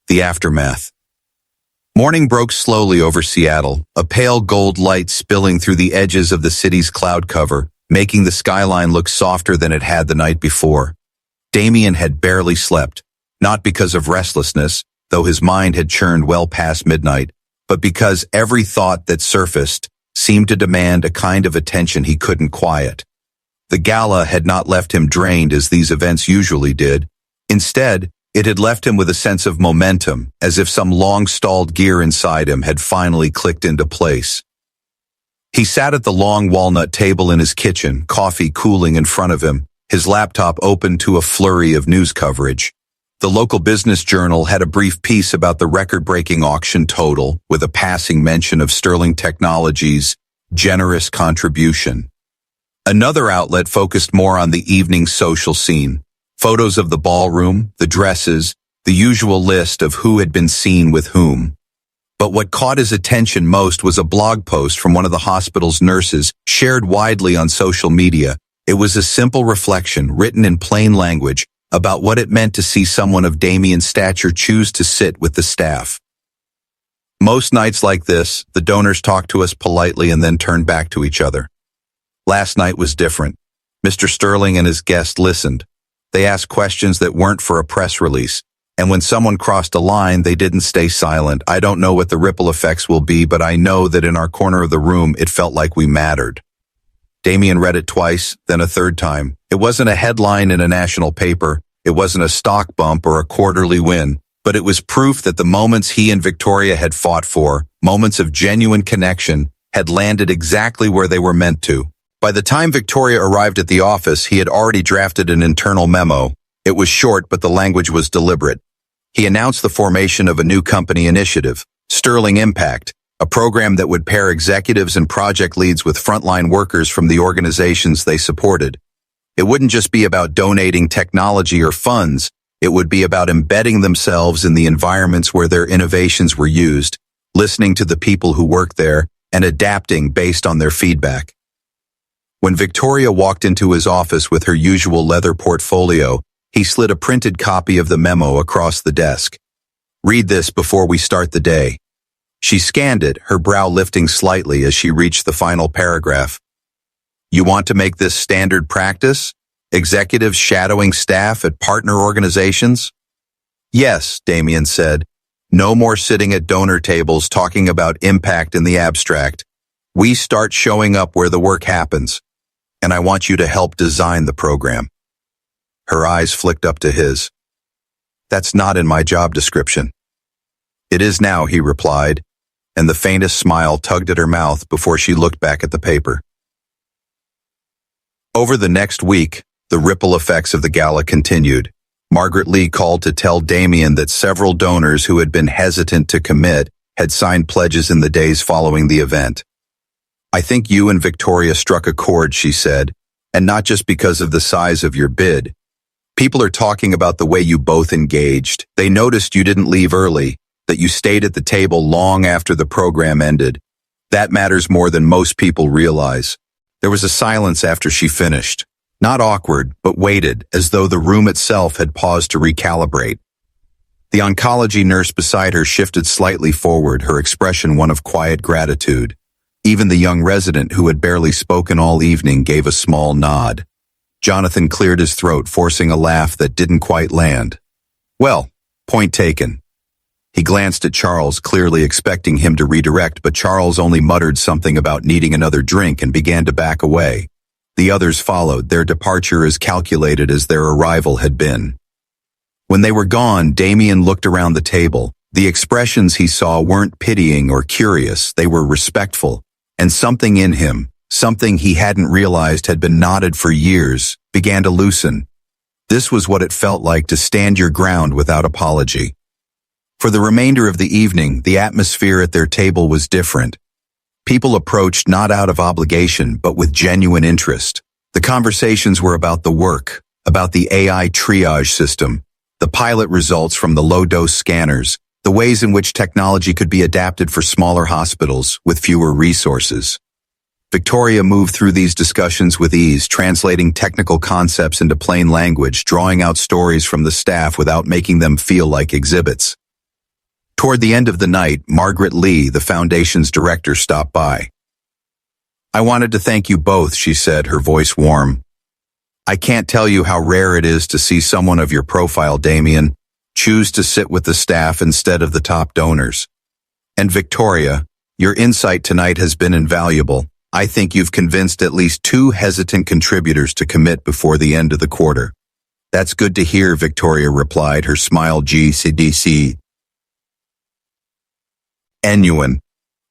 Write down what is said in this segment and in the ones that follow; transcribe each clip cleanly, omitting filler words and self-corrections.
The aftermath. Morning broke slowly over Seattle, a pale gold light spilling through the edges of the city's cloud cover, making the skyline look softer than it had the night before. Damien had barely slept, not because of restlessness, though his mind had churned well past midnight, but because every thought that surfaced seemed to demand a kind of attention he couldn't quiet. The gala had not left him drained as these events usually did. Instead, it had left him with a sense of momentum, as if some long-stalled gear inside him had finally clicked into place. He sat at the long walnut table in his kitchen, coffee cooling in front of him, his laptop open to a flurry of news coverage. The local business journal had a brief piece about the record-breaking auction total, with a passing mention of Sterling Technologies' generous contribution. Another outlet focused more on the evening's social scene. Photos of the ballroom, the dresses, the usual list of who had been seen with whom. But what caught his attention most was a blog post from one of the hospital's nurses, shared widely on social media. It was a simple reflection, written in plain language, about what it meant to see someone of Damien's stature choose to sit with the staff. Most nights like this, the donors talked to us politely and then turned back to each other. Last night was different. Mr. Sterling and his guest listened. They asked questions that weren't for a press release, and when someone crossed a line, they didn't stay silent. I don't know what the ripple effects will be, but I know that in our corner of the room, it felt like we mattered. Damien read it twice, then a third time. It wasn't a headline in a national paper. It wasn't a stock bump or a quarterly win, but it was proof that the moments he and Victoria had fought for, moments of genuine connection, had landed exactly where they were meant to. By the time Victoria arrived at the office, he had already drafted an internal memo. It was short, but the language was deliberate. He announced the formation of a new company initiative, Sterling Impact, a program that would pair executives and project leads with frontline workers from the organizations they supported. It wouldn't just be about donating technology or funds. It would be about embedding themselves in the environments where their innovations were used, listening to the people who work there, and adapting based on their feedback. When Victoria walked into his office with her usual leather portfolio, he slid a printed copy of the memo across the desk. "Read this before we start the day." She scanned it, her brow lifting slightly as she reached the final paragraph. "You want to make this standard practice? Executives shadowing staff at partner organizations?" "Yes," Damien said. "No more sitting at donor tables talking about impact in the abstract. We start showing up where the work happens. And I want you to help design the program." Her eyes flicked up to his. "That's not in my job description." "It is now," he replied, and the faintest smile tugged at her mouth before she looked back at the paper. Over the next week, the ripple effects of the gala continued. Margaret Lee called to tell Damien that several donors who had been hesitant to commit had signed pledges in the days following the event. "I think you and Victoria struck a chord," she said, "and not just because of the size of your bid. People are talking about the way you both engaged. They noticed you didn't leave early, that you stayed at the table long after the program ended. That matters more than most people realize." There was a silence after she finished. Not awkward, but weighted, as though the room itself had paused to recalibrate. The oncology nurse beside her shifted slightly forward, her expression one of quiet gratitude. Even the young resident who had barely spoken all evening gave a small nod. Jonathan cleared his throat, forcing a laugh that didn't quite land. "Well, point taken." He glanced at Charles, clearly expecting him to redirect, but Charles only muttered something about needing another drink and began to back away. The others followed, their departure as calculated as their arrival had been. When they were gone, Damien looked around the table. The expressions he saw weren't pitying or curious, they were respectful. And something in him, something he hadn't realized had been knotted for years, began to loosen. This was what it felt like to stand your ground without apology. For the remainder of the evening, the atmosphere at their table was different. People approached not out of obligation, but with genuine interest. The conversations were about the work, about the AI triage system, the pilot results from the low-dose scanners, the ways in which technology could be adapted for smaller hospitals with fewer resources. Victoria moved through these discussions with ease, translating technical concepts into plain language, drawing out stories from the staff without making them feel like exhibits. Toward the end of the night, Margaret Lee, the foundation's director, stopped by. "I wanted to thank you both," she said, her voice warm. "I can't tell you how rare it is to see someone of your profile, Damien, choose to sit with the staff instead of the top donors. And Victoria, your insight tonight has been invaluable. I think you've convinced at least 2 hesitant contributors to commit before the end of the quarter." "That's good to hear," Victoria replied, her smile GCDC. Genuine.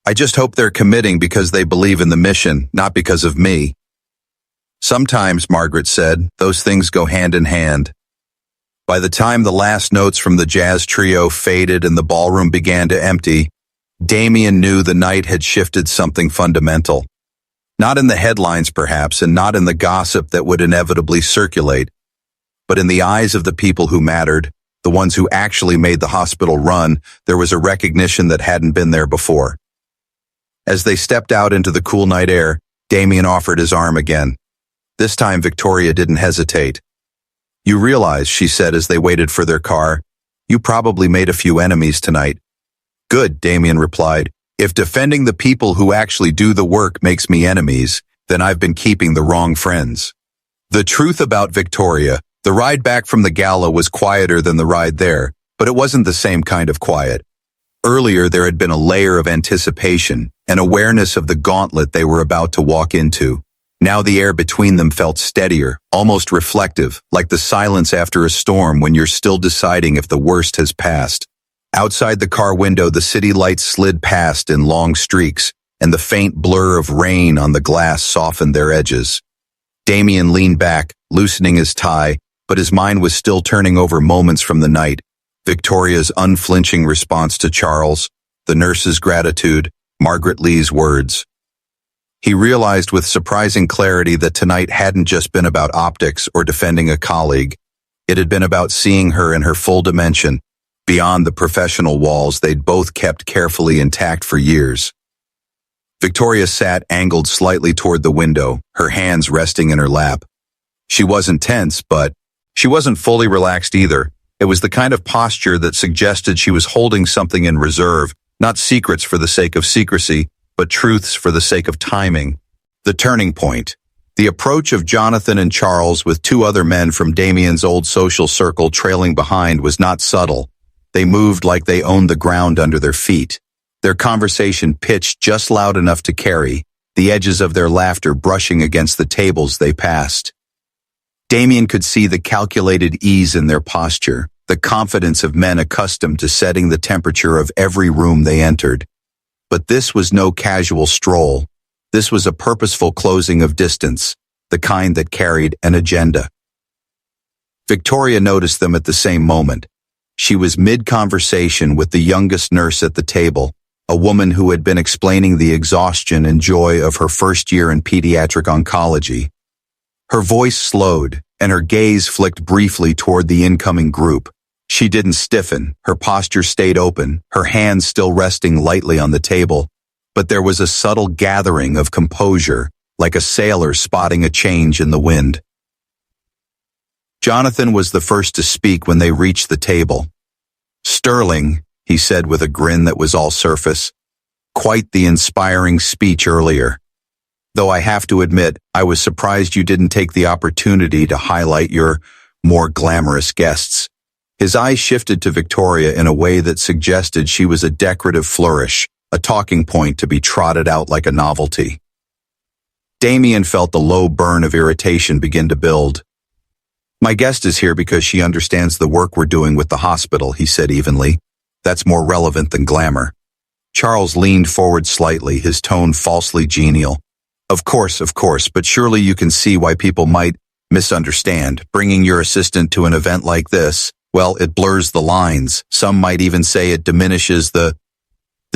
"I just hope they're committing because they believe in the mission, not because of me." "Sometimes," Margaret said, "those things go hand in hand." By the time the last notes from the jazz trio faded and the ballroom began to empty, Damien knew the night had shifted something fundamental. Not in the headlines, perhaps, and not in the gossip that would inevitably circulate, but in the eyes of the people who mattered, the ones who actually made the hospital run, there was a recognition that hadn't been there before. As they stepped out into the cool night air, Damien offered his arm again. This time Victoria didn't hesitate. "You realize," she said as they waited for their car, "you probably made a few enemies tonight." "Good," Damien replied. "If defending the people who actually do the work makes me enemies, then I've been keeping the wrong friends." The truth about Victoria, the ride back from the gala was quieter than the ride there, but it wasn't the same kind of quiet. Earlier there had been a layer of anticipation, an awareness of the gauntlet they were about to walk into. Now the air between them felt steadier, almost reflective, like the silence after a storm when you're still deciding if the worst has passed. Outside the car window, the city lights slid past in long streaks, and the faint blur of rain on the glass softened their edges. Damien leaned back, loosening his tie, but his mind was still turning over moments from the night. Victoria's unflinching response to Charles, the nurse's gratitude, Margaret Lee's words. He realized with surprising clarity that tonight hadn't just been about optics or defending a colleague. It had been about seeing her in her full dimension, beyond the professional walls they'd both kept carefully intact for years. Victoria sat angled slightly toward the window, her hands resting in her lap. She wasn't tense, but she wasn't fully relaxed either. It was the kind of posture that suggested she was holding something in reserve, not secrets for the sake of secrecy, but truths for the sake of timing. The turning point. The approach of Jonathan and Charles with 2 other men from Damien's old social circle trailing behind was not subtle. They moved like they owned the ground under their feet. Their conversation pitched just loud enough to carry, the edges of their laughter brushing against the tables they passed. Damien could see the calculated ease in their posture, the confidence of men accustomed to setting the temperature of every room they entered. But this was no casual stroll. This was a purposeful closing of distance, the kind that carried an agenda. Victoria noticed them at the same moment. She was mid-conversation with the youngest nurse at the table, a woman who had been explaining the exhaustion and joy of her first year in pediatric oncology. Her voice slowed, and her gaze flicked briefly toward the incoming group. She didn't stiffen, her posture stayed open, her hands still resting lightly on the table, but there was a subtle gathering of composure, like a sailor spotting a change in the wind. Jonathan was the first to speak when they reached the table. "Sterling," he said with a grin that was all surface. "Quite the inspiring speech earlier. Though I have to admit, I was surprised you didn't take the opportunity to highlight your more glamorous guests." His eyes shifted to Victoria in a way that suggested she was a decorative flourish, a talking point to be trotted out like a novelty. Damien felt the low burn of irritation begin to build. "My guest is here because she understands the work we're doing with the hospital," he said evenly. "That's more relevant than glamour." Charles leaned forward slightly, his tone falsely genial. Of course, but surely you can see why people might misunderstand. Bringing your assistant to an event like this, well, it blurs the lines. Some might even say it diminishes the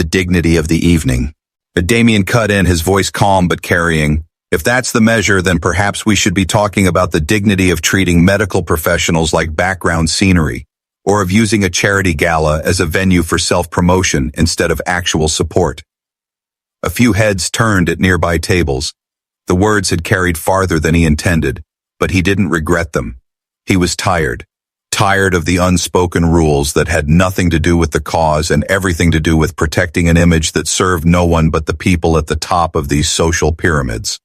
dignity of the evening." But Damien cut in, his voice calm but carrying. "If that's the measure, then perhaps we should be talking about the dignity of treating medical professionals like background scenery, or of using a charity gala as a venue for self-promotion instead of actual support." A few heads turned at nearby tables. The words had carried farther than he intended, but he didn't regret them. He was tired tired of the unspoken rules that had nothing to do with the cause and everything to do with protecting an image that served no one but the people at the top of these social pyramids.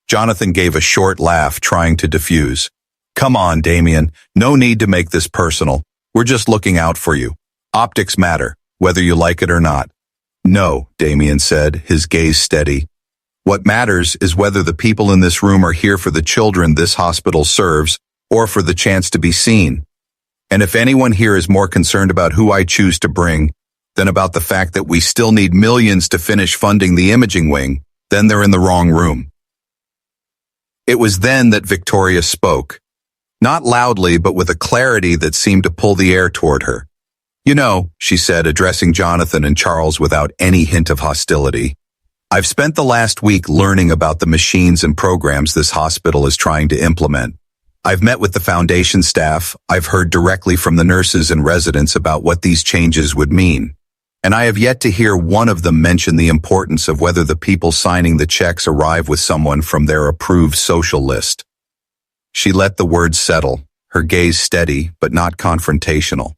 Jonathan gave a short laugh, trying to diffuse. Come on, Damien, no need to make this personal. We're just looking out for you. Optics matter, whether you like it or not. No, Damien said, his gaze steady. What matters is whether the people in this room are here for the children this hospital serves or for the chance to be seen. And if anyone here is more concerned about who I choose to bring than about the fact that we still need millions to finish funding the imaging wing, then they're in the wrong room. It was then that Victoria spoke. Not loudly, but with a clarity that seemed to pull the air toward her. You know, she said, addressing Jonathan and Charles without any hint of hostility, I've spent the last week learning about the machines and programs this hospital is trying to implement. I've met with the foundation staff, I've heard directly from the nurses and residents about what these changes would mean. And I have yet to hear one of them mention the importance of whether the people signing the checks arrive with someone from their approved social list. She let the words settle, her gaze steady but not confrontational.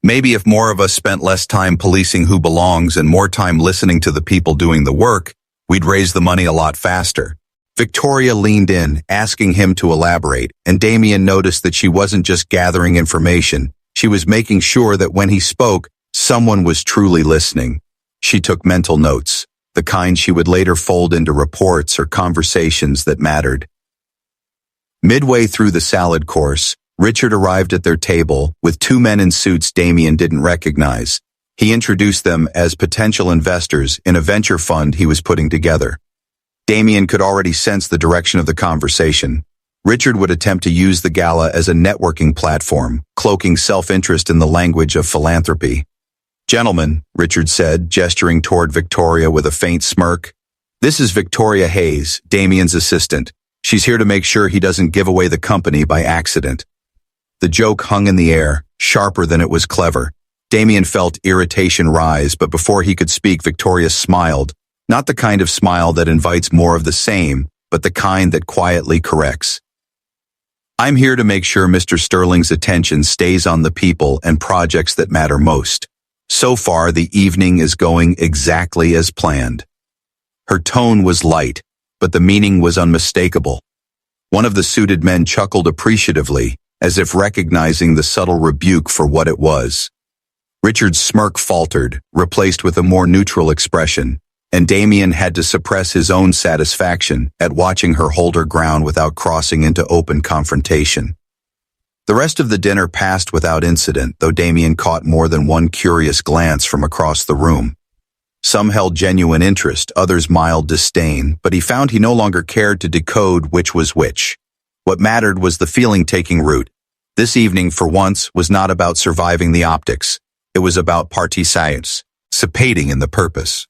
Maybe if more of us spent less time policing who belongs and more time listening to the people doing the work, we'd raise the money a lot faster. Victoria leaned in, asking him to elaborate, and Damien noticed that she wasn't just gathering information, she was making sure that when he spoke, someone was truly listening. She took mental notes, the kind she would later fold into reports or conversations that mattered. Midway through the salad course, Richard arrived at their table with two men in suits Damien didn't recognize. He introduced them as potential investors in a venture fund he was putting together. Damien could already sense the direction of the conversation. Richard would attempt to use the Gala as a networking platform, cloaking self-interest in the language of philanthropy. Gentlemen, Richard said, gesturing toward Victoria with a faint smirk. This is Victoria Hayes, Damien's assistant. She's here to make sure he doesn't give away the company by accident. The joke hung in the air, sharper than it was clever. Damien felt irritation rise, but before he could speak, Victoria smiled. Not the kind of smile that invites more of the same, but the kind that quietly corrects. I'm here to make sure Mr. Sterling's attention stays on the people and projects that matter most. So far, the evening is going exactly as planned. Her tone was light, but the meaning was unmistakable. One of the suited men chuckled appreciatively, as if recognizing the subtle rebuke for what it was. Richard's smirk faltered, replaced with a more neutral expression, and Damien had to suppress his own satisfaction at watching her hold her ground without crossing into open confrontation. The rest of the dinner passed without incident, though Damien caught more than one curious glance from across the room. Some held genuine interest, others mild disdain, but he found he no longer cared to decode which was which. What mattered was the feeling taking root. This evening, for once, was not about surviving the optics. It was about participating in the purpose.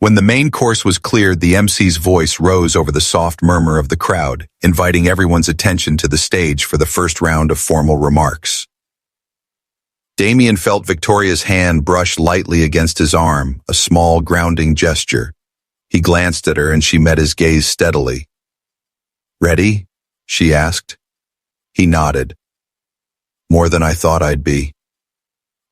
When the main course was cleared, the MC's voice rose over the soft murmur of the crowd, inviting everyone's attention to the stage for the first round of formal remarks. Damien felt Victoria's hand brush lightly against his arm, a small, grounding gesture. He glanced at her and she met his gaze steadily. "Ready?" she asked. He nodded. "More than I thought I'd be."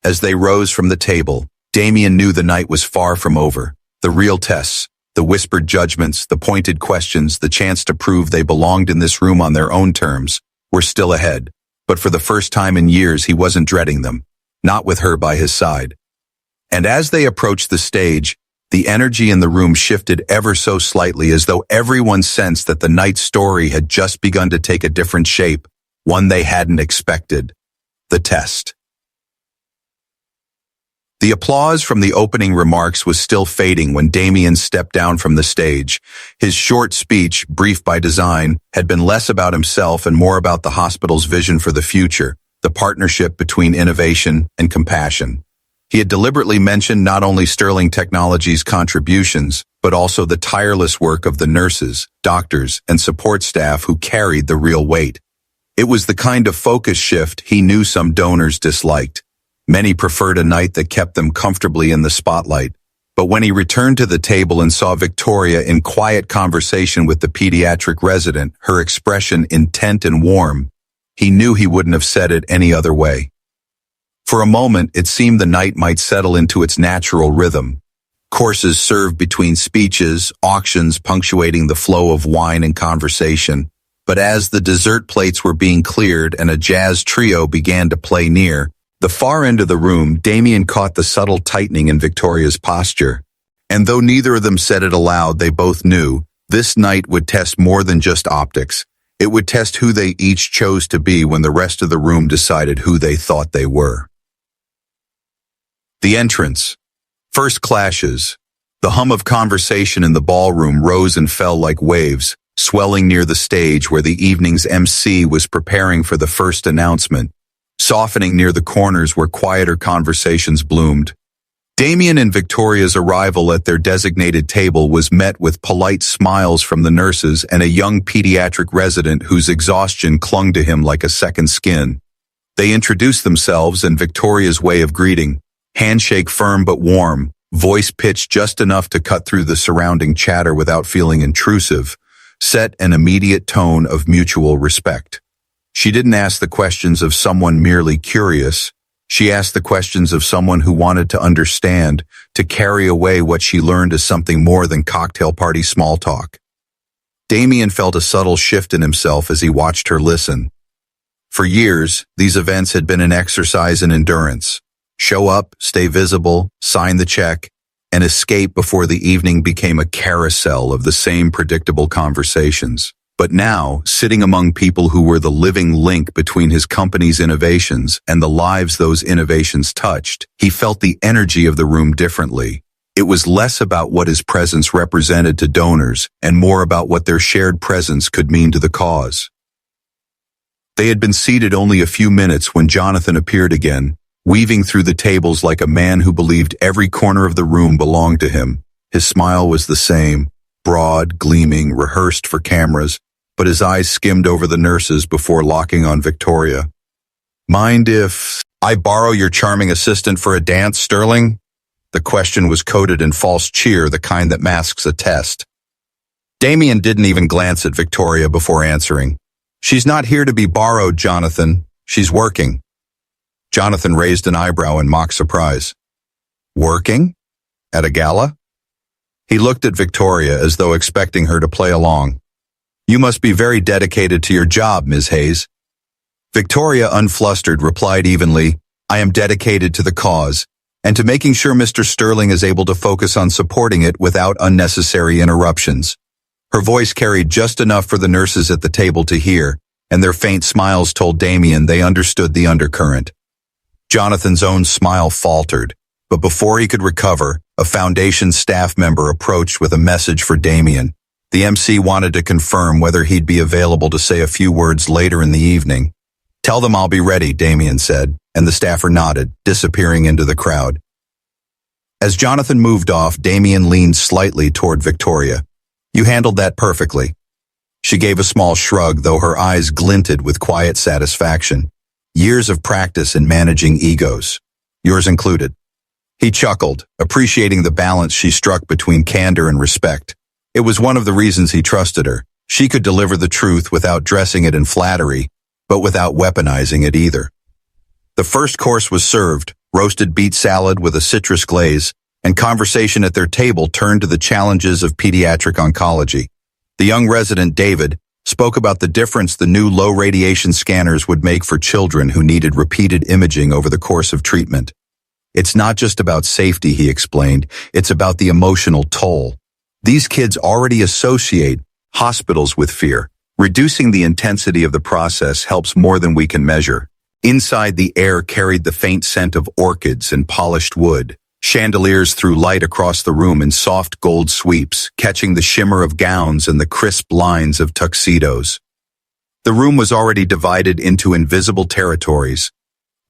As they rose from the table, Damien knew the night was far from over. The real tests, the whispered judgments, the pointed questions, the chance to prove they belonged in this room on their own terms, were still ahead. But for the first time in years, he wasn't dreading them, not with her by his side. And as they approached the stage, the energy in the room shifted ever so slightly, as though everyone sensed that the night's story had just begun to take a different shape, one they hadn't expected. The test. The applause from the opening remarks was still fading when Damien stepped down from the stage. His short speech, brief by design, had been less about himself and more about the hospital's vision for the future, the partnership between innovation and compassion. He had deliberately mentioned not only Sterling Technologies' contributions, but also the tireless work of the nurses, doctors, and support staff who carried the real weight. It was the kind of focus shift he knew some donors disliked. Many preferred a night that kept them comfortably in the spotlight. But when he returned to the table and saw Victoria in quiet conversation with the pediatric resident, her expression intent and warm, He knew he wouldn't have said it any other way. For a moment, it seemed the night might settle into its natural rhythm. Courses served between speeches, auctions punctuating the flow of wine and conversation. But as the dessert plates were being cleared and a jazz trio began to play near the far end of the room, Damien caught the subtle tightening in Victoria's posture. And though neither of them said it aloud, they both knew this night would test more than just optics. It would test who they each chose to be when the rest of the room decided who they thought they were. The entrance. First clashes. The hum of conversation in the ballroom rose and fell like waves, swelling near the stage where the evening's MC was preparing for the first announcement, softening near the corners where quieter conversations bloomed. Damien and Victoria's arrival at their designated table was met with polite smiles from the nurses and a young pediatric resident whose exhaustion clung to him like a second skin. They introduced themselves and Victoria's way of greeting, handshake firm but warm, voice pitched just enough to cut through the surrounding chatter without feeling intrusive, set an immediate tone of mutual respect. She didn't ask the questions of someone merely curious. She asked the questions of someone who wanted to understand, to carry away what she learned as something more than cocktail party small talk. Damien felt a subtle shift in himself as he watched her listen. For years, these events had been an exercise in endurance. Show up, stay visible, sign the check, and escape before the evening became a carousel of the same predictable conversations. But now, sitting among people who were the living link between his company's innovations and the lives those innovations touched, he felt the energy of the room differently. It was less about what his presence represented to donors and more about what their shared presence could mean to the cause. They had been seated only a few minutes when Jonathan appeared again, weaving through the tables like a man who believed every corner of the room belonged to him. His smile was the same, broad, gleaming, rehearsed for cameras, but his eyes skimmed over the nurses before locking on Victoria. "Mind if I borrow your charming assistant for a dance, Sterling?" The question was coded in false cheer, the kind that masks a test. Damien didn't even glance at Victoria before answering. "She's not here to be borrowed, Jonathan. She's working." Jonathan raised an eyebrow in mock surprise. "Working? At a gala?" He looked at Victoria as though expecting her to play along. "You must be very dedicated to your job, Ms. Hayes." Victoria, unflustered, replied evenly, "I am dedicated to the cause, and to making sure Mr. Sterling is able to focus on supporting it without unnecessary interruptions." Her voice carried just enough for the nurses at the table to hear, and their faint smiles told Damien they understood the undercurrent. Jonathan's own smile faltered, but before he could recover, a Foundation staff member approached with a message for Damien. The MC wanted to confirm whether he'd be available to say a few words later in the evening. "Tell them I'll be ready," Damien said, and the staffer nodded, disappearing into the crowd. As Jonathan moved off, Damien leaned slightly toward Victoria. "You handled that perfectly." She gave a small shrug, though her eyes glinted with quiet satisfaction. "Years of practice in managing egos. Yours included." He chuckled, appreciating the balance she struck between candor and respect. It was one of the reasons he trusted her. She could deliver the truth without dressing it in flattery, but without weaponizing it either. The first course was served, roasted beet salad with a citrus glaze, and conversation at their table turned to the challenges of pediatric oncology. The young resident, David, spoke about the difference the new low-radiation scanners would make for children who needed repeated imaging over the course of treatment. "It's not just about safety," he explained, "it's about the emotional toll. These kids already associate hospitals with fear. Reducing the intensity of the process helps more than we can measure." Inside, the air carried the faint scent of orchids and polished wood. Chandeliers threw light across the room in soft gold sweeps, catching the shimmer of gowns and the crisp lines of tuxedos. The room was already divided into invisible territories.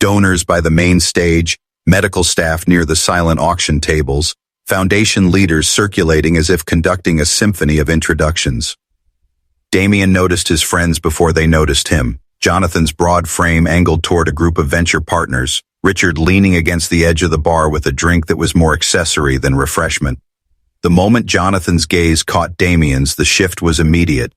Donors by the main stage, medical staff near the silent auction tables, Foundation leaders circulating as if conducting a symphony of introductions. Damien noticed his friends before they noticed him. Jonathan's broad frame angled toward a group of venture partners, Richard leaning against the edge of the bar with a drink that was more accessory than refreshment. The moment Jonathan's gaze caught Damien's, the shift was immediate.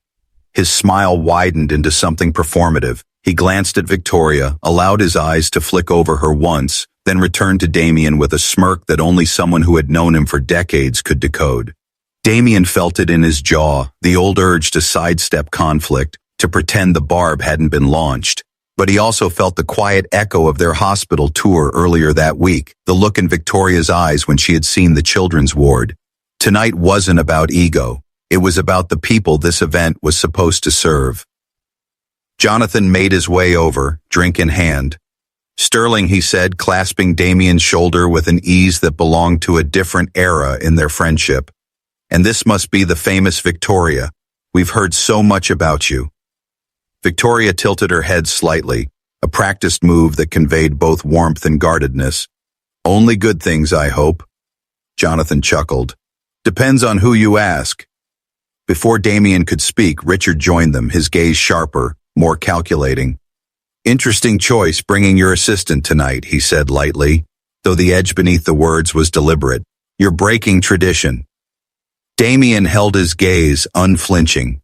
His smile widened into something performative. He glanced at Victoria, allowed his eyes to flick over her once, then returned to Damien with a smirk that only someone who had known him for decades could decode. Damien felt it in his jaw, the old urge to sidestep conflict, to pretend the barb hadn't been launched. But he also felt the quiet echo of their hospital tour earlier that week, the look in Victoria's eyes when she had seen the children's ward. Tonight wasn't about ego. It was about the people this event was supposed to serve. Jonathan made his way over, drink in hand. "Sterling," he said, clasping Damien's shoulder with an ease that belonged to a different era in their friendship. "And this must be the famous Victoria. We've heard so much about you." Victoria tilted her head slightly, a practiced move that conveyed both warmth and guardedness. "Only good things, I hope." Jonathan chuckled. "Depends on who you ask." Before Damien could speak, Richard joined them, his gaze sharper, more calculating. "Interesting choice bringing your assistant tonight," he said lightly, though the edge beneath the words was deliberate. "You're breaking tradition." Damien held his gaze, unflinching.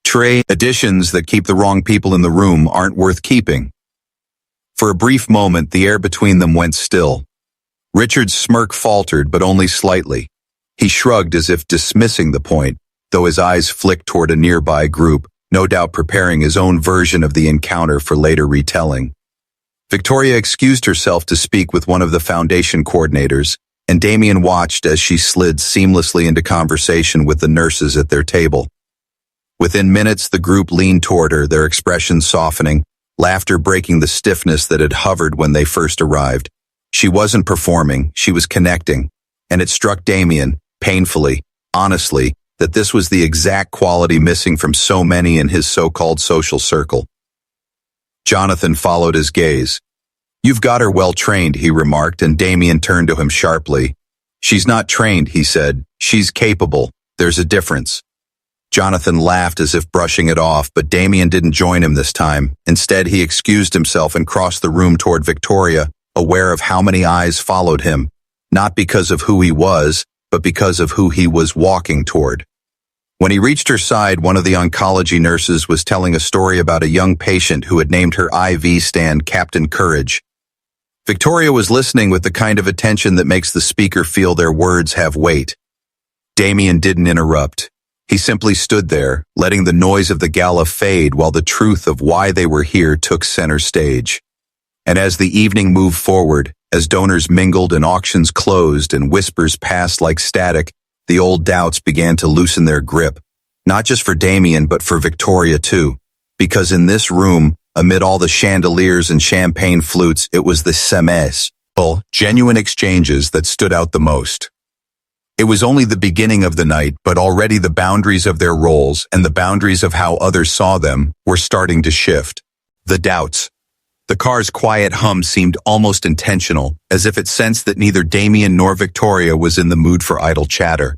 Traditions that keep the wrong people in the room aren't worth keeping." For a brief moment, the air between them went still. Richard's smirk faltered, but only slightly. He shrugged as if dismissing the point, though his eyes flicked toward a nearby group, no doubt preparing his own version of the encounter for later retelling. Victoria excused herself to speak with one of the foundation coordinators, and Damien watched as she slid seamlessly into conversation with the nurses at their table. Within minutes, the group leaned toward her, their expressions softening, laughter breaking the stiffness that had hovered when they first arrived. She wasn't performing, she was connecting, and it struck Damien, painfully, honestly, that this was the exact quality missing from so many in his so-called social circle. Jonathan followed his gaze. "You've got her well trained," he remarked, and Damien turned to him sharply. "She's not trained," he said. "She's capable. There's a difference." Jonathan laughed as if brushing it off, but Damien didn't join him this time. Instead, he excused himself and crossed the room toward Victoria, aware of how many eyes followed him, not because of who he was, but because of who he was walking toward. When he reached her side, one of the oncology nurses was telling a story about a young patient who had named her IV stand Captain Courage. Victoria was listening with the kind of attention that makes the speaker feel their words have weight. Damien didn't interrupt. He simply stood there, letting the noise of the gala fade while the truth of why they were here took center stage. And as the evening moved forward, as donors mingled and auctions closed and whispers passed like static, the old doubts began to loosen their grip, not just for Damien but for Victoria too, because in this room, amid all the chandeliers and champagne flutes, it was the simple, genuine exchanges that stood out the most. It was only the beginning of the night, but already the boundaries of their roles and the boundaries of how others saw them were starting to shift. The doubts. The car's quiet hum seemed almost intentional, as if it sensed that neither Damien nor Victoria was in the mood for idle chatter.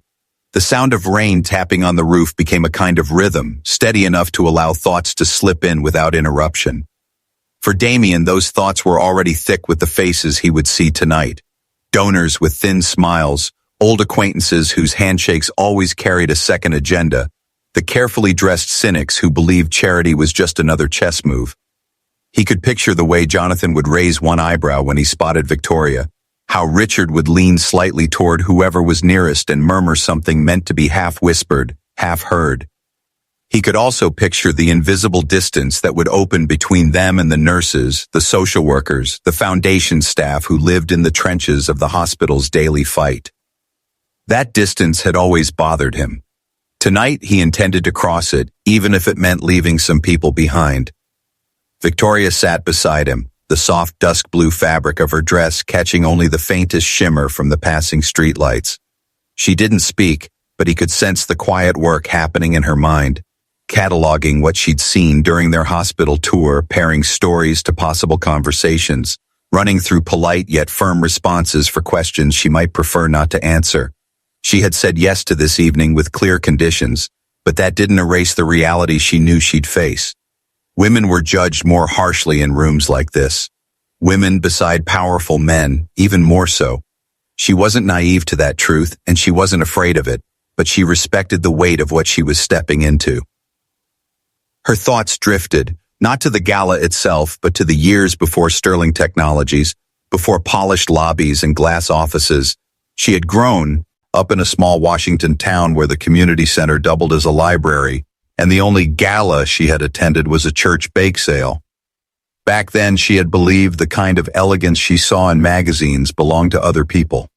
The sound of rain tapping on the roof became a kind of rhythm, steady enough to allow thoughts to slip in without interruption. For Damien, those thoughts were already thick with the faces he would see tonight. Donors with thin smiles, old acquaintances whose handshakes always carried a second agenda, the carefully dressed cynics who believed charity was just another chess move. He could picture the way Jonathan would raise one eyebrow when he spotted Victoria, how Richard would lean slightly toward whoever was nearest and murmur something meant to be half-whispered, half-heard. He could also picture the invisible distance that would open between them and the nurses, the social workers, the foundation staff who lived in the trenches of the hospital's daily fight. That distance had always bothered him. Tonight he intended to cross it, even if it meant leaving some people behind. Victoria sat beside him, the soft dusk blue fabric of her dress catching only the faintest shimmer from the passing streetlights. She didn't speak, but he could sense the quiet work happening in her mind, cataloging what she'd seen during their hospital tour, pairing stories to possible conversations, running through polite yet firm responses for questions she might prefer not to answer. She had said yes to this evening with clear conditions, but that didn't erase the reality she knew she'd face. Women were judged more harshly in rooms like this. Women beside powerful men, even more so. She wasn't naive to that truth, and she wasn't afraid of it, but she respected the weight of what she was stepping into. Her thoughts drifted, Not to the gala itself, but to the years before sterling technologies, before polished lobbies and glass offices. She had grown up in a small Washington town where the community center doubled as a library, and the only gala she had attended was a church bake sale. Back then, she had believed the kind of elegance she saw in magazines belonged to other people.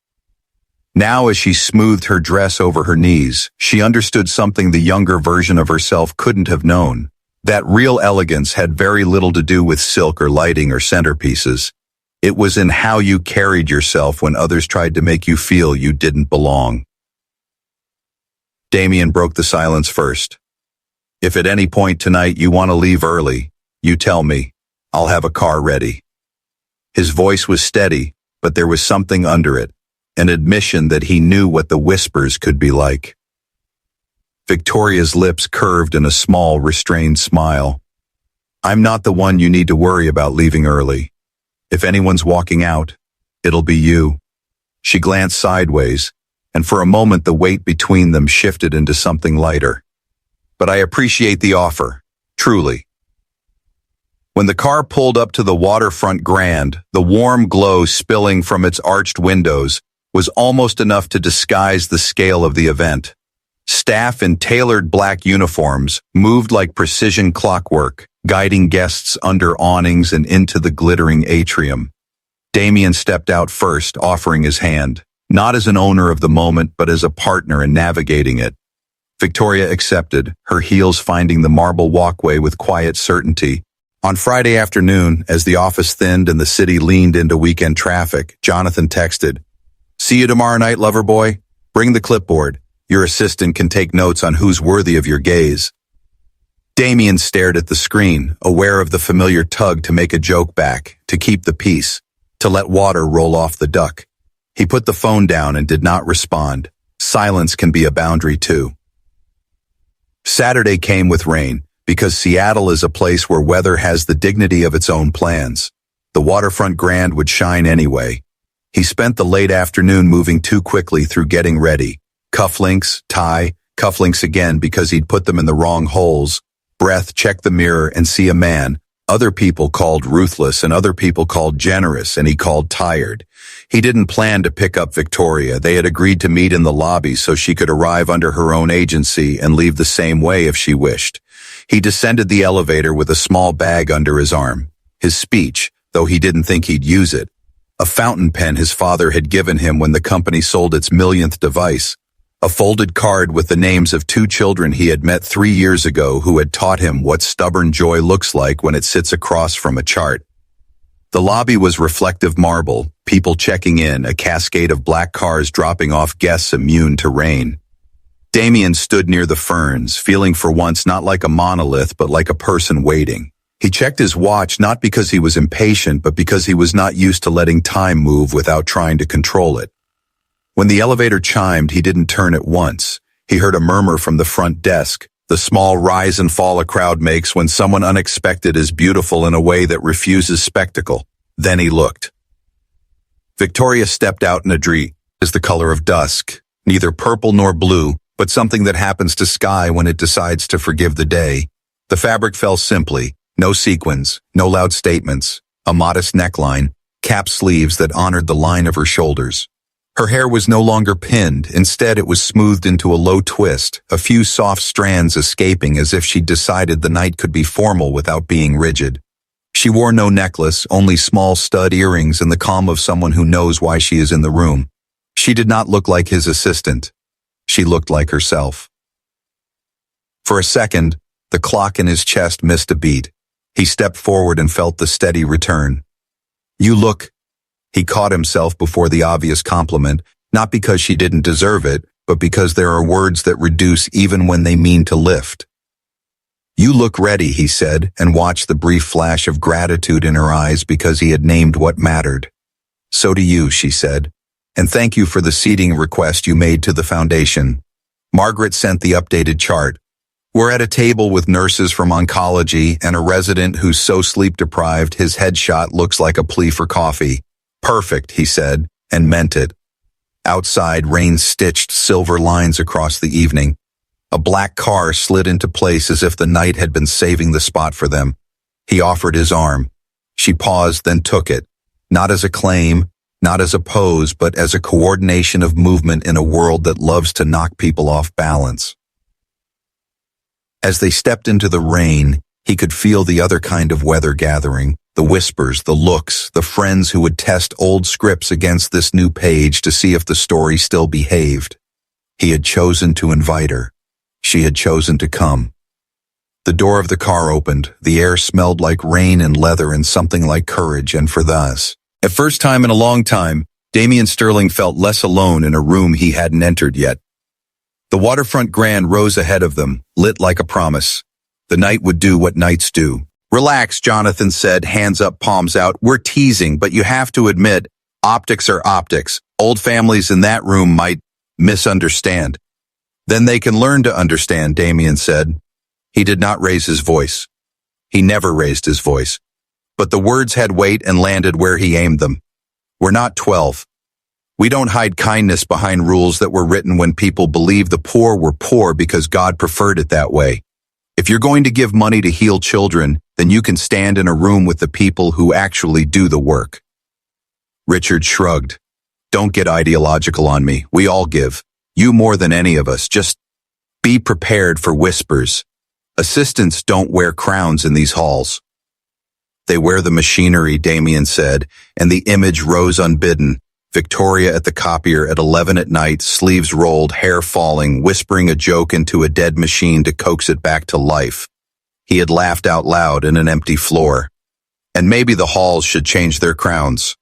Now, as she smoothed her dress over her knees, she understood something the younger version of herself couldn't have known. That real elegance had very little to do with silk or lighting or centerpieces. It was in how you carried yourself when others tried to make you feel you didn't belong. Damien broke the silence first. If at any point tonight you want to leave early, you tell me. I'll have a car ready. His voice was steady, but there was something under it, an admission that he knew what the whispers could be like. Victoria's lips curved in a small, restrained smile. I'm not the one you need to worry about leaving early. If anyone's walking out, it'll be you. She glanced sideways, and for a moment the weight between them shifted into something lighter. But I appreciate the offer, truly. When the car pulled up to the waterfront Grand, the warm glow spilling from its arched windows was almost enough to disguise the scale of the event. Staff in tailored black uniforms moved like precision clockwork, guiding guests under awnings and into the glittering atrium. Damien stepped out first, offering his hand, not as an owner of the moment, but as a partner in navigating it. Victoria accepted, her heels finding the marble walkway with quiet certainty. On Friday afternoon, as the office thinned and the city leaned into weekend traffic, Jonathan texted, "See you tomorrow night, lover boy. Bring the clipboard. Your assistant can take notes on who's worthy of your gaze." Damien stared at the screen, aware of the familiar tug to make a joke back, to keep the peace, to let water roll off the duck. He put the phone down and did not respond. Silence can be a boundary too. Saturday came with rain, because Seattle is a place where weather has the dignity of its own plans. The waterfront Grand would shine anyway. He spent the late afternoon moving too quickly through getting ready. Cufflinks, tie, cufflinks again because he'd put them in the wrong holes. Breath, check the mirror and see a man. Other people called ruthless and other people called generous, and he called tired. He didn't plan to pick up Victoria. They had agreed to meet in the lobby so she could arrive under her own agency and leave the same way if she wished. He descended the elevator with a small bag under his arm. His speech, though he didn't think he'd use it. A fountain pen his father had given him when the company sold its millionth device. A folded card with the names of 2 children he had met 3 years ago who had taught him what stubborn joy looks like when it sits across from a chart. The lobby was reflective marble, people checking in, a cascade of black cars dropping off guests immune to rain. Damien stood near the ferns, feeling for once not like a monolith but like a person waiting. He checked his watch not because he was impatient but because he was not used to letting time move without trying to control it. When the elevator chimed, he didn't turn at once. He heard a murmur from the front desk, the small rise and fall a crowd makes when someone unexpected is beautiful in a way that refuses spectacle. Then he looked. Victoria stepped out in a dress, is the color of dusk, neither purple nor blue, but something that happens to sky when it decides to forgive the day. The fabric fell simply, no sequins, no loud statements, a modest neckline, cap sleeves that honored the line of her shoulders. Her hair was no longer pinned, instead it was smoothed into a low twist, a few soft strands escaping as if she'd decided the night could be formal without being rigid. She wore no necklace, only small stud earrings and the calm of someone who knows why she is in the room. She did not look like his assistant. She looked like herself. For a second, the clock in his chest missed a beat. He stepped forward and felt the steady return. "You look..." He caught himself before the obvious compliment, not because she didn't deserve it, but because there are words that reduce even when they mean to lift. "You look ready," he said, and watched the brief flash of gratitude in her eyes because he had named what mattered. "So do you," she said, "and thank you for the seating request you made to the foundation." Margaret sent the updated chart. "We're at a table with nurses from oncology and a resident who's so sleep-deprived his headshot looks like a plea for coffee." "Perfect," he said, and meant it. Outside, rain stitched silver lines across the evening. A black car slid into place as if the night had been saving the spot for them. He offered his arm. She paused, then took it, not as a claim, not as a pose, but as a coordination of movement in a world that loves to knock people off balance. As they stepped into the rain, he could feel the other kind of weather gathering, the whispers, the looks, the friends who would test old scripts against this new page to see if the story still behaved. He had chosen to invite her. She had chosen to come. The door of the car opened. The air smelled like rain and leather and something like courage, and for thus, at first time in a long time, Damian Sterling felt less alone in a room he hadn't entered yet. The waterfront grand rose ahead of them, lit like a promise. The night would do what nights do. Relax, Jonathan said, hands up, palms out. We're teasing, but you have to admit, optics are optics. Old families in that room might misunderstand. Then they can learn to understand, Damian said. He did not raise his voice. He never raised his voice. But the words had weight and landed where he aimed them. We're not 12. We don't hide kindness behind rules that were written when people believed the poor were poor because God preferred it that way. If you're going to give money to heal children, then you can stand in a room with the people who actually do the work. Richard shrugged. Don't get ideological on me. We all give. You more than any of us. Just be prepared for whispers. Assistants don't wear crowns in these halls. They wear the machinery, Damian said, and the image rose unbidden. Victoria at the copier at 11 at night, sleeves rolled, hair falling, whispering a joke into a dead machine to coax it back to life. He had laughed out loud in an empty floor. And maybe the halls should change their crowns.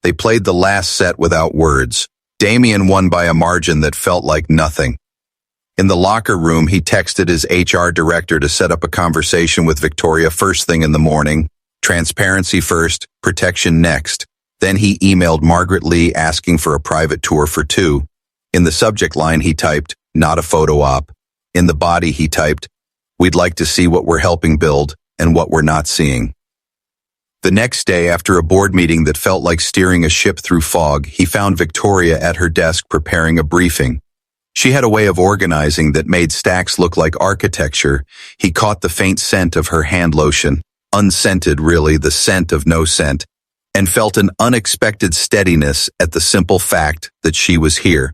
They played the last set without words. Damian won by a margin that felt like nothing. In the locker room, he texted his HR director to set up a conversation with Victoria first thing in the morning. Transparency first, protection next. Then he emailed Margaret Lee asking for a private tour for two. In the subject line, he typed, not a photo op. In the body, he typed, we'd like to see what we're helping build and what we're not seeing. The next day, after a board meeting that felt like steering a ship through fog, he found Victoria at her desk preparing a briefing. She had a way of organizing that made stacks look like architecture. He caught the faint scent of her hand lotion, unscented really, the scent of no scent, and felt an unexpected steadiness at the simple fact that she was here.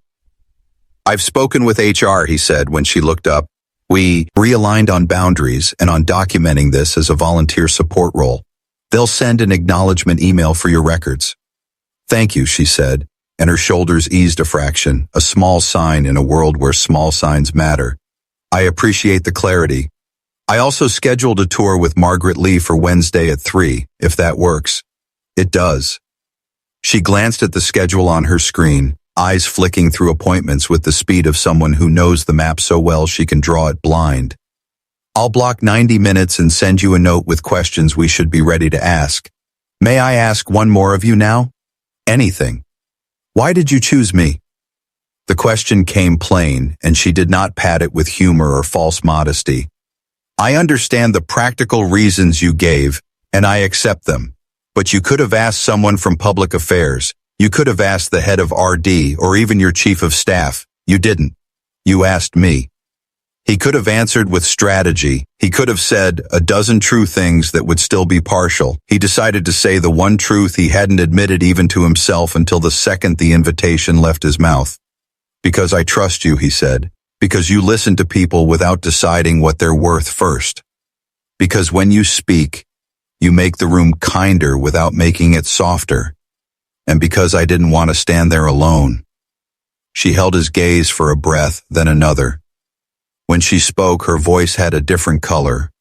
I've spoken with HR, he said when she looked up. We realigned on boundaries and on documenting this as a volunteer support role. They'll send an acknowledgement email for your records. Thank you, she said, and her shoulders eased a fraction, a small sign in a world where small signs matter. I appreciate the clarity. I also scheduled a tour with Margaret Lee for Wednesday at 3, if that works. It does. She glanced at the schedule on her screen, eyes flicking through appointments with the speed of someone who knows the map so well she can draw it blind. I'll block 90 minutes and send you a note with questions we should be ready to ask. May I ask one more of you now? Anything. Why did you choose me? The question came plain, and she did not pad it with humor or false modesty. I understand the practical reasons you gave, and I accept them. But you could have asked someone from public affairs. You could have asked the head of RD or even your chief of staff. You didn't. You asked me. He could have answered with strategy. He could have said a dozen true things that would still be partial. He decided to say the one truth he hadn't admitted even to himself until the second the invitation left his mouth. Because I trust you, he said. Because you listen to people without deciding what they're worth first. Because when you speak, you make the room kinder without making it softer. And because I didn't want to stand there alone. She held his gaze for a breath, then another. When she spoke, her voice had a different color,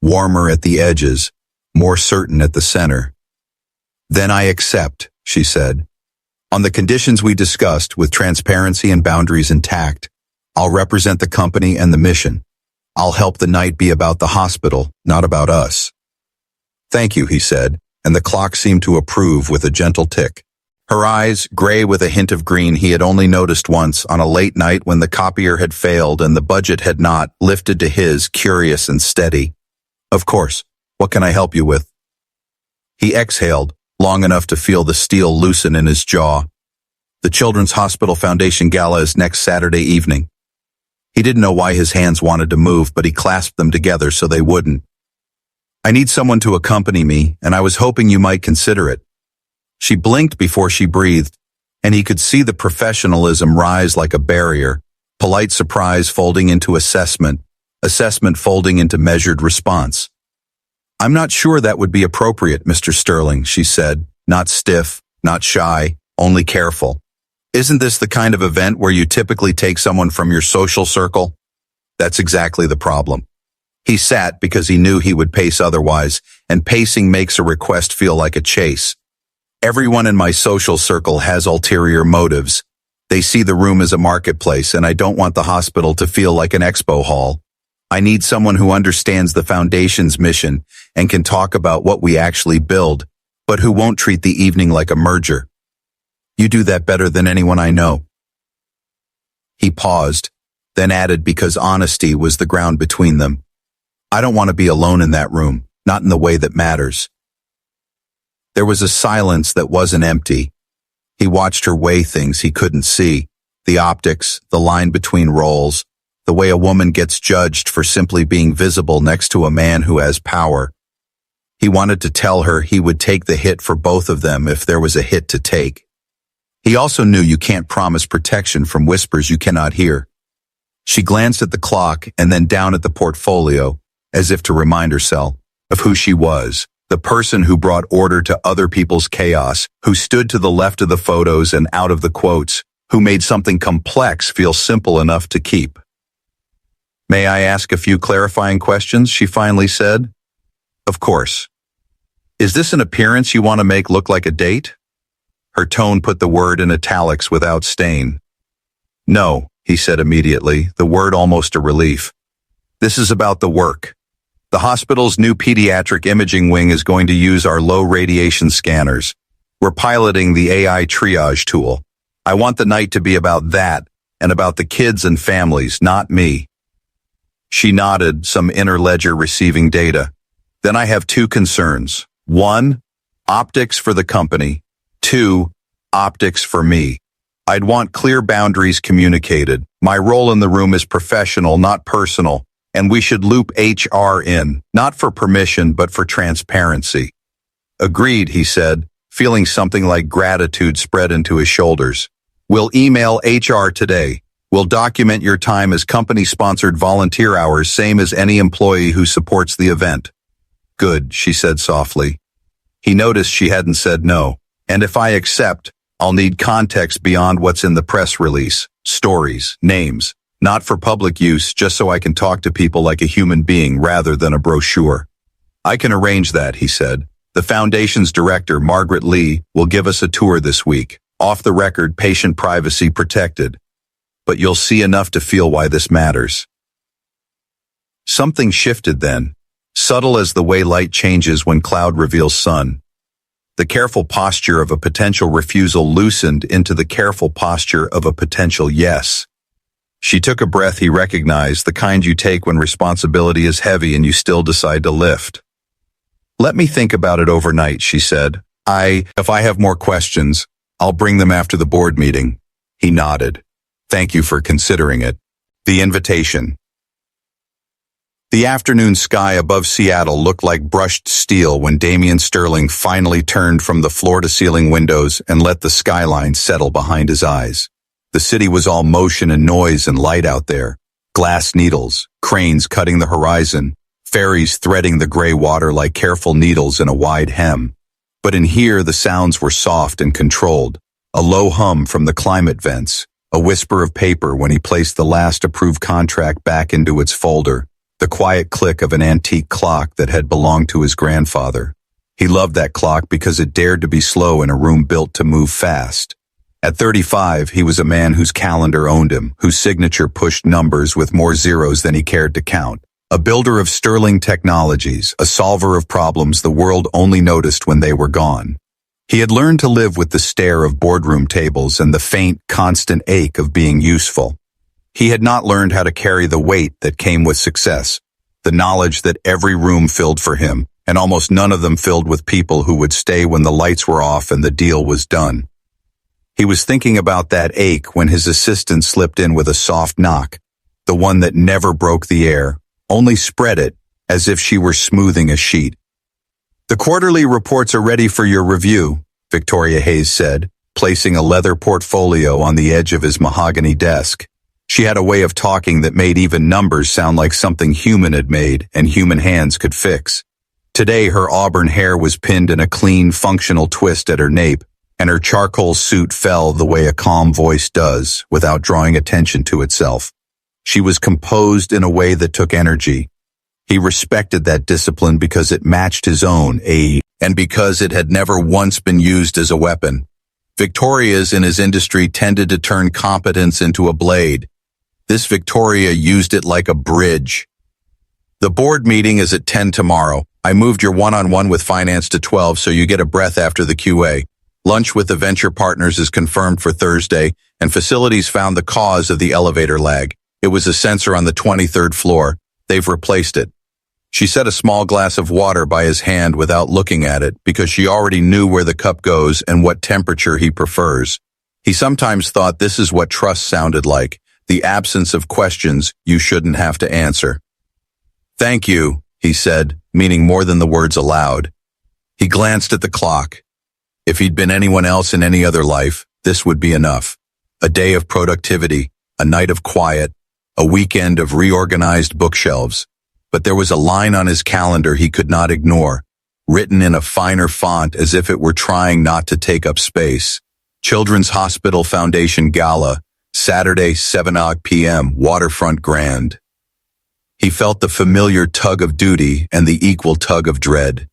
warmer at the edges, more certain at the center. Then I accept, she said. On the conditions we discussed, with transparency and boundaries intact, I'll represent the company and the mission. I'll help the night be about the hospital, not about us. Thank you, he said, and the clock seemed to approve with a gentle tick. Her eyes, gray with a hint of green he had only noticed once on a late night when the copier had failed and the budget had not, lifted to his, curious and steady. Of course. What can I help you with? He exhaled, long enough to feel the steel loosen in his jaw. The Children's Hospital Foundation Gala is next Saturday evening. He didn't know why his hands wanted to move, but he clasped them together so they wouldn't. I need someone to accompany me, and I was hoping you might consider it. She blinked before she breathed, and he could see the professionalism rise like a barrier, polite surprise folding into assessment, assessment folding into measured response. I'm not sure that would be appropriate, Mr. Sterling, she said, not stiff, not shy, only careful. Isn't this the kind of event where you typically take someone from your social circle? That's exactly the problem. He sat because he knew he would pace otherwise, and pacing makes a request feel like a chase. Everyone in my social circle has ulterior motives. They see the room as a marketplace, and I don't want the hospital to feel like an expo hall. I need someone who understands the foundation's mission and can talk about what we actually build, but who won't treat the evening like a merger. You do that better than anyone I know. He paused, then added because honesty was the ground between them. I don't want to be alone in that room, not in the way that matters. There was a silence that wasn't empty. He watched her weigh things he couldn't see, the optics, the line between roles, the way a woman gets judged for simply being visible next to a man who has power. He wanted to tell her he would take the hit for both of them if there was a hit to take. He also knew you can't promise protection from whispers you cannot hear. She glanced at the clock and then down at the portfolio, as if to remind herself of who she was, the person who brought order to other people's chaos, who stood to the left of the photos and out of the quotes, who made something complex feel simple enough to keep. May I ask a few clarifying questions, she finally said. Of course. Is this an appearance you want to make look like a date? Her tone put the word in italics without stain. No, he said immediately, the word almost a relief. This is about the work. The hospital's new pediatric imaging wing is going to use our low radiation scanners. We're piloting the AI triage tool. I want the night to be about that and about the kids and families, not me. She nodded, some inner ledger receiving data. Then I have two concerns. 1, optics for the company. 2, optics for me. I'd want clear boundaries communicated. My role in the room is professional, not personal, and we should loop HR in, not for permission, but for transparency. Agreed, he said, feeling something like gratitude spread into his shoulders. We'll email HR today. We'll document your time as company-sponsored volunteer hours, same as any employee who supports the event. Good, she said softly. He noticed she hadn't said no. And if I accept, I'll need context beyond what's in the press release, stories, names, not for public use, just so I can talk to people like a human being rather than a brochure. I can arrange that, he said. The foundation's director, Margaret Lee, will give us a tour this week. Off the record, patient privacy protected. But you'll see enough to feel why this matters. Something shifted then, subtle as the way light changes when cloud reveals sun. The careful posture of a potential refusal loosened into the careful posture of a potential yes. She took a breath he recognized, the kind you take when responsibility is heavy and you still decide to lift. Let me think about it overnight, she said. If I have more questions, I'll bring them after the board meeting. He nodded. Thank you for considering it. The invitation. The afternoon sky above Seattle looked like brushed steel when Damian Sterling finally turned from the floor-to-ceiling windows and let the skyline settle behind his eyes. The city was all motion and noise and light out there. Glass needles, cranes cutting the horizon, ferries threading the gray water like careful needles in a wide hem. But in here the sounds were soft and controlled, a low hum from the climate vents, a whisper of paper when he placed the last approved contract back into its folder, the quiet click of an antique clock that had belonged to his grandfather. He loved that clock because it dared to be slow in a room built to move fast. At 35, he was a man whose calendar owned him, whose signature pushed numbers with more zeros than he cared to count. A builder of sterling technologies, a solver of problems the world only noticed when they were gone. He had learned to live with the stare of boardroom tables and the faint, constant ache of being useful. He had not learned how to carry the weight that came with success, the knowledge that every room filled for him, and almost none of them filled with people who would stay when the lights were off and the deal was done. He was thinking about that ache when his assistant slipped in with a soft knock, the one that never broke the air, only spread it, as if she were smoothing a sheet. "The quarterly reports are ready for your review," Victoria Hayes said, placing a leather portfolio on the edge of his mahogany desk. She had a way of talking that made even numbers sound like something human had made and human hands could fix. Today her auburn hair was pinned in a clean, functional twist at her nape, and her charcoal suit fell the way a calm voice does, without drawing attention to itself. She was composed in a way that took energy. He respected that discipline because it matched his own, and because it had never once been used as a weapon. Victoria's in his industry tended to turn competence into a blade. This Victoria used it like a bridge. "The board meeting is at 10 tomorrow. I moved your one-on-one with finance to 12 so you get a breath after the QA. Lunch with the venture partners is confirmed for Thursday, and facilities found the cause of the elevator lag. It was a sensor on the 23rd floor. They've replaced it." She set a small glass of water by his hand without looking at it because she already knew where the cup goes and what temperature he prefers. He sometimes thought this is what trust sounded like, the absence of questions you shouldn't have to answer. "Thank you," he said, meaning more than the words aloud. He glanced at the clock. If he'd been anyone else in any other life, this would be enough. A day of productivity, a night of quiet, a weekend of reorganized bookshelves. But there was a line on his calendar he could not ignore, written in a finer font as if it were trying not to take up space. Children's Hospital Foundation Gala, Saturday, 7 p.m., Waterfront Grand. He felt the familiar tug of duty and the equal tug of dread.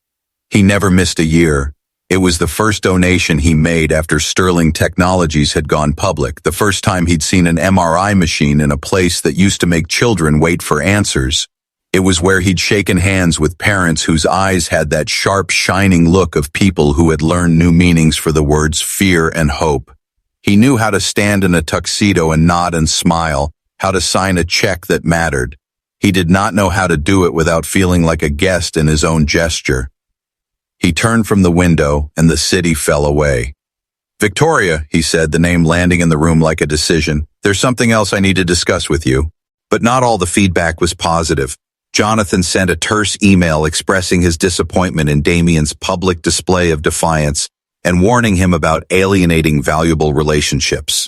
He never missed a year. It was the first donation he made after Sterling Technologies had gone public, the first time he'd seen an MRI machine in a place that used to make children wait for answers. It was where he'd shaken hands with parents whose eyes had that sharp, shining look of people who had learned new meanings for the words fear and hope. He knew how to stand in a tuxedo and nod and smile, how to sign a check that mattered. He did not know how to do it without feeling like a guest in his own gesture. He turned from the window, and the city fell away. "Victoria," he said, the name landing in the room like a decision, "there's something else I need to discuss with you." But not all the feedback was positive. Jonathan sent a terse email expressing his disappointment in Damien's public display of defiance and warning him about alienating valuable relationships.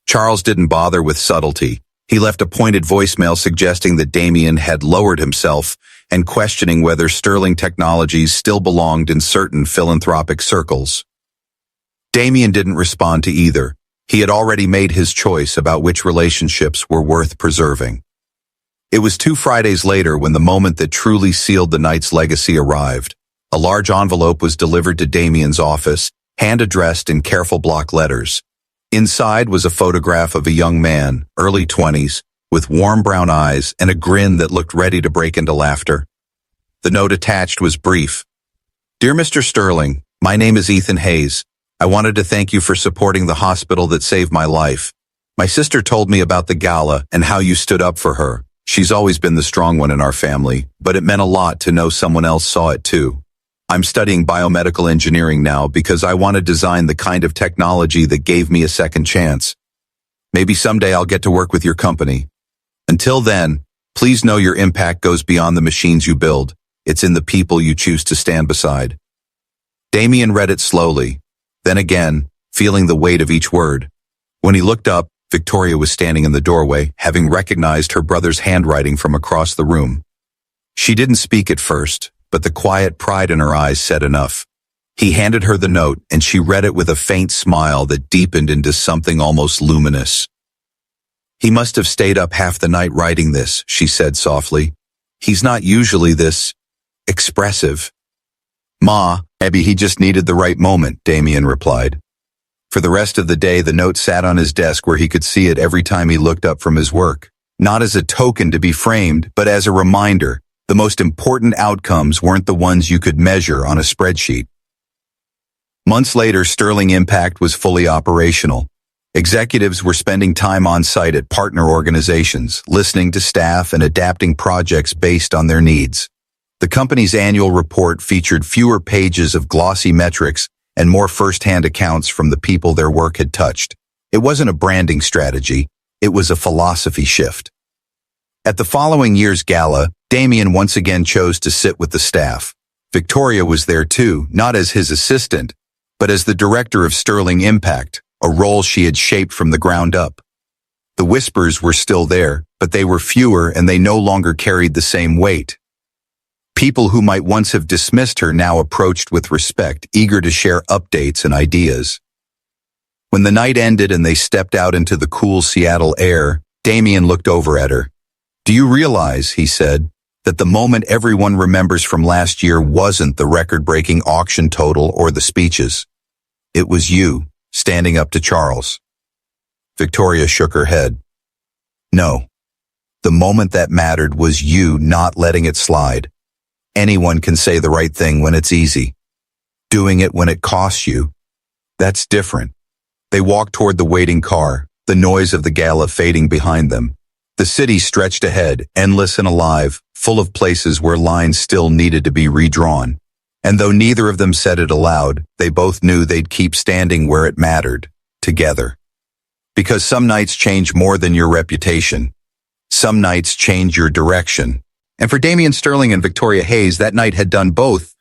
Charles didn't bother with subtlety. He left a pointed voicemail suggesting that Damien had lowered himself and questioning whether Sterling Technologies still belonged in certain philanthropic circles. Damien didn't respond to either. He had already made his choice about which relationships were worth preserving. It was 2 Fridays later when the moment that truly sealed the night's legacy arrived. A large envelope was delivered to Damien's office, hand-addressed in careful block letters. Inside was a photograph of a young man, early 20s, with warm brown eyes and a grin that looked ready to break into laughter. The note attached was brief. "Dear Mr. Sterling, my name is Ethan Hayes. I wanted to thank you for supporting the hospital that saved my life. My sister told me about the gala and how you stood up for her. She's always been the strong one in our family, but it meant a lot to know someone else saw it too. I'm studying biomedical engineering now because I want to design the kind of technology that gave me a second chance. Maybe someday I'll get to work with your company. Until then, please know your impact goes beyond the machines you build. It's in the people you choose to stand beside." Damien read it slowly, then again, feeling the weight of each word. When he looked up, Victoria was standing in the doorway, having recognized her brother's handwriting from across the room. She didn't speak at first, but the quiet pride in her eyes said enough. He handed her the note, and she read it with a faint smile that deepened into something almost luminous. "He must have stayed up half the night writing this," she said softly. "He's not usually this expressive." "Ma, maybe he just needed the right moment," Damien replied. For the rest of the day, the note sat on his desk where he could see it every time he looked up from his work. Not as a token to be framed, but as a reminder. The most important outcomes weren't the ones you could measure on a spreadsheet. Months later, Sterling Impact was fully operational. Executives were spending time on site at partner organizations, listening to staff and adapting projects based on their needs. The company's annual report featured fewer pages of glossy metrics and more first-hand accounts from the people their work had touched. It wasn't a branding strategy, it was a philosophy shift. At the following year's gala, Damien once again chose to sit with the staff. Victoria was there too, not as his assistant, but as the director of Sterling Impact, a role she had shaped from the ground up. The whispers were still there, but they were fewer and they no longer carried the same weight. People who might once have dismissed her now approached with respect, eager to share updates and ideas. When the night ended and they stepped out into the cool Seattle air, Damien looked over at her. "Do you realize," he said, "that the moment everyone remembers from last year wasn't the record-breaking auction total or the speeches? It was you, standing up to Charles." Victoria shook her head. "No. The moment that mattered was you not letting it slide. Anyone can say the right thing when it's easy. Doing it when it costs you, that's different." They walked toward the waiting car, the noise of the gala fading behind them. The city stretched ahead, endless and alive, full of places where lines still needed to be redrawn. And though neither of them said it aloud, they both knew they'd keep standing where it mattered, together. Because some nights change more than your reputation. Some nights change your direction. And for Damien Sterling and Victoria Hayes, that night had done both.